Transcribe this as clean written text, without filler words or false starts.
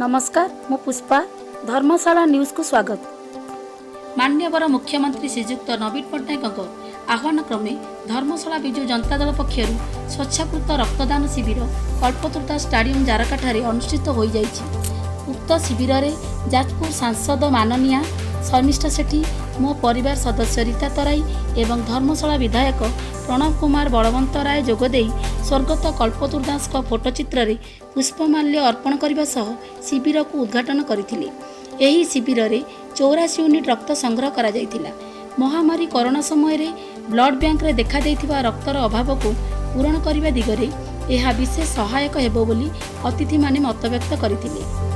नमस्कार मु पुष्पा धर्मशाला न्यूज को स्वागत। मान्यवर मुख्यमंत्री श्रीजुक्त नवीन पट्टनायक आह्वान क्रमे धर्मशाला विजु जनता दल पक्षर स्वच्छाकृत रक्तदान शिविर कल्पतरुता स्टाडियम जारकाठारे अनुष्ठित हो जाइछि। उक्त शिविर में जाजपुर सांसद माननीय शर्मिष्ठा सेठी, मो परिवार सदस्य रीता तराई एवं धर्मशाला विधायक प्रणव कुमार बलवंत राय जोगदे स्वर्गत कल्पतरु दास फोटोचित्र रे पुष्पमाल्य अर्पण करने सह शिविर को उद्घाटन करथिले। एही शिविर रे 84 यूनिट रक्त संग्रह करा जायतिला। महामारी कोरोना समय रे ब्लड बैंक रे देखा देइथिबा रक्तर अभाव को पूरण करने दिगरे यह विशेष सहायक हेबो बोली अतिथि माने मत व्यक्त करथिले।